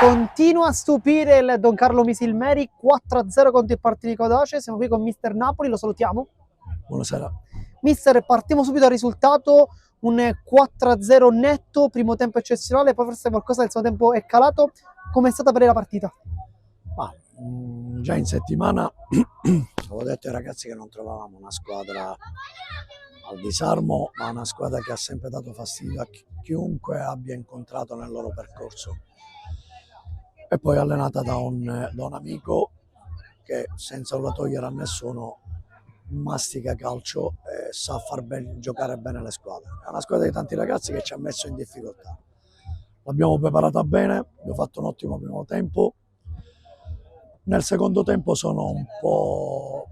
Continua a stupire il Don Carlo Misilmeri, 4-0 contro il Partinico d'Ace. Siamo qui con Mister Napoli, lo salutiamo. Buonasera. Mister, partiamo subito dal risultato, un 4-0 netto, primo tempo eccezionale, poi forse qualcosa del secondo tempo è calato. Com'è stata per lei la partita? Già in settimana avevo detto ai ragazzi che non trovavamo una squadra al disarmo, ma una squadra che ha sempre dato fastidio a chiunque abbia incontrato nel loro percorso. E poi allenata da un amico che, senza voler togliere a nessuno, mastica calcio e sa giocare bene le squadre. È una squadra di tanti ragazzi che ci ha messo in difficoltà. L'abbiamo preparata bene, abbiamo fatto un ottimo primo tempo. Nel secondo tempo sono un po'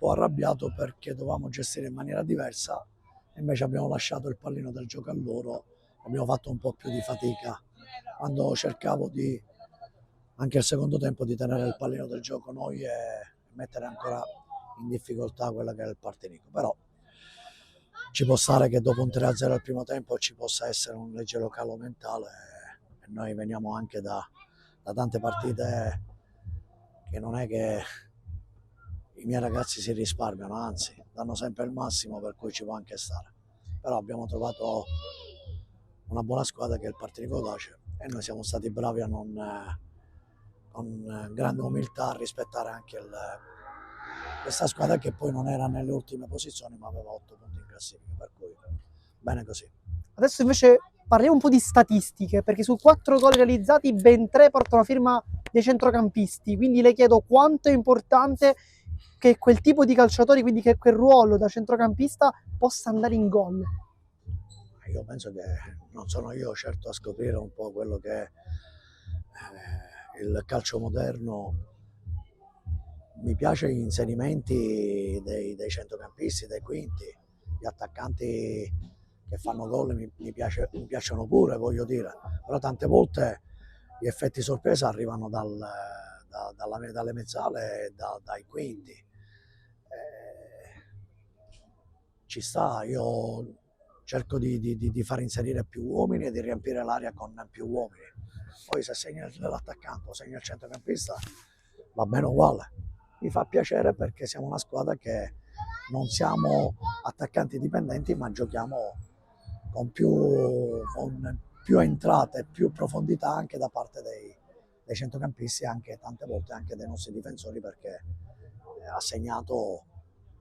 arrabbiato perché dovevamo gestire in maniera diversa, invece abbiamo lasciato il pallino del gioco a loro, abbiamo fatto un po' più di fatica quando cercavo anche il secondo tempo di tenere il pallino del gioco noi e mettere ancora in difficoltà quella che è il Partinico. Però ci può stare che dopo un 3-0 al primo tempo ci possa essere un leggero calo mentale, e noi veniamo anche da tante partite che non è che i miei ragazzi si risparmiano, anzi danno sempre il massimo, per cui ci può anche stare. Però abbiamo trovato una buona squadra che è il Partinico d'Ace e noi siamo stati bravi a con grande umiltà a rispettare anche questa squadra che poi non era nelle ultime posizioni ma aveva 8 punti in classifica, per cui bene così. Adesso invece parliamo un po' di statistiche, perché su 4 gol realizzati ben 3 portano la firma dei centrocampisti, quindi le chiedo quanto è importante che quel tipo di calciatori, quindi che quel ruolo da centrocampista possa andare in gol. Io penso che non sono io certo a scoprire un po' quello che è il calcio moderno. Mi piace gli inserimenti dei centrocampisti, dei quinti, gli attaccanti che fanno gol mi piacciono pure, voglio dire, però tante volte gli effetti sorpresa arrivano dalle mezzale e dai quinti. Ci sta, io cerco di far inserire più uomini e di riempire l'area con più uomini. Poi se segna l'attaccante o segna il centrocampista va bene uguale. Mi fa piacere perché siamo una squadra che non siamo attaccanti dipendenti, ma giochiamo con più entrate, più profondità anche da parte dei centrocampisti e anche tante volte anche dei nostri difensori, perché ha segnato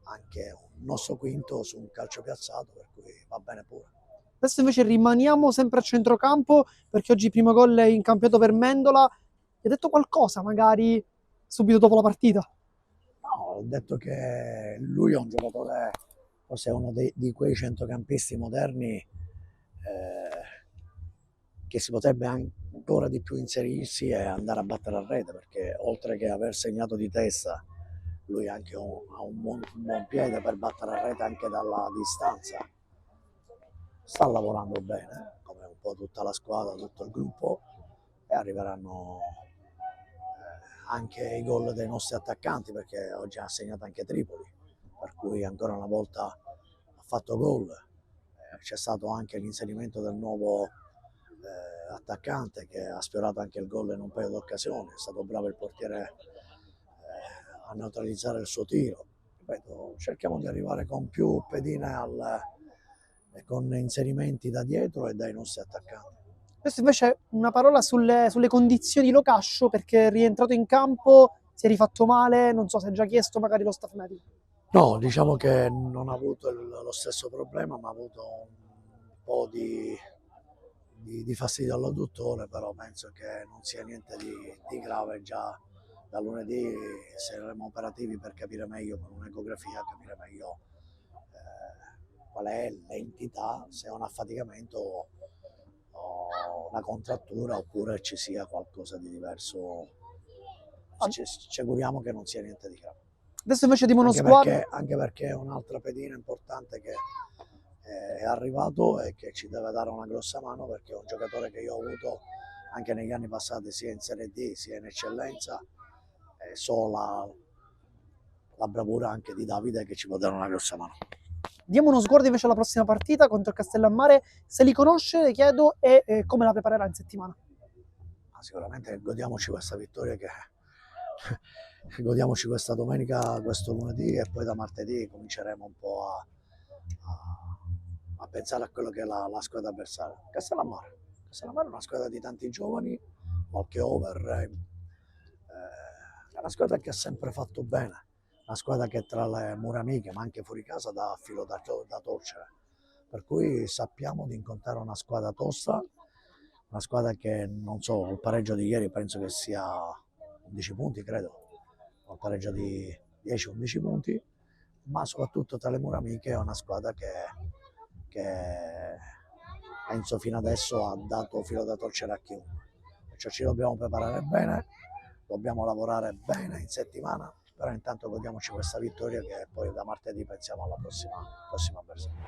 anche un nostro quinto su un calcio piazzato, per cui va bene pure. Adesso invece rimaniamo sempre a centrocampo, perché oggi il primo gol è in campionato per Mendola. Ti ha detto qualcosa magari subito dopo la partita? No, ho detto che lui è un giocatore, forse è uno di quei centrocampisti moderni che si potrebbe ancora di più inserirsi e andare a battere a rete, perché oltre che aver segnato di testa, lui anche ha un buon piede per battere a rete anche dalla distanza. Sta lavorando bene, come un po' tutta la squadra, tutto il gruppo, e arriveranno anche i gol dei nostri attaccanti, perché oggi ha segnato anche Tripoli, per cui ancora una volta ha fatto gol. C'è stato anche l'inserimento del nuovo attaccante che ha sfiorato anche il gol in un paio di occasioni. È stato bravo il portiere a neutralizzare il suo tiro. Ripeto, cerchiamo di arrivare con più pedine con inserimenti da dietro e dai nostri attaccanti. Adesso invece una parola sulle condizioni di Locascio, perché è rientrato in campo, si è rifatto male, non so se ha già chiesto magari lo staff medico. No, diciamo che non ha avuto lo stesso problema, ma ha avuto un po' di fastidio all'adduttore, però penso che non sia niente di grave. Già da lunedì saremo operativi per capire meglio, con un'ecografia, capire meglio qual è l'entità, se è un affaticamento o una contrattura, oppure ci sia qualcosa di diverso. Ci auguriamo che non sia niente di grave. Adesso invece diamo uno sguardo. Anche perché è un'altra pedina importante che è arrivato e che ci deve dare una grossa mano, perché è un giocatore che io ho avuto anche negli anni passati, sia in Serie D sia in eccellenza, e so la bravura anche di Davide, che ci può dare una grossa mano. Diamo uno sguardo invece alla prossima partita contro il Castellammare. Se li conosce, le chiedo, e come la preparerà in settimana. Ma sicuramente godiamoci questa vittoria godiamoci questa domenica, questo lunedì, e poi da martedì cominceremo un po' a pensare a quello che è la squadra avversaria. Castellammare è una squadra di tanti giovani, qualche over, è una squadra che ha sempre fatto bene, una squadra che tra le mura amiche, ma anche fuori casa, dà filo da torcere. Per cui sappiamo di incontrare una squadra tosta, una squadra che, non so, il pareggio di ieri penso che sia 11 punti, credo, o il pareggio di 10-11 punti, ma soprattutto tra le mura amiche è una squadra che penso fino adesso ha dato filo da torcere a chiunque. Perciò ci dobbiamo preparare bene, dobbiamo lavorare bene in settimana, però intanto godiamoci questa vittoria, che poi da martedì pensiamo alla prossima avversaria.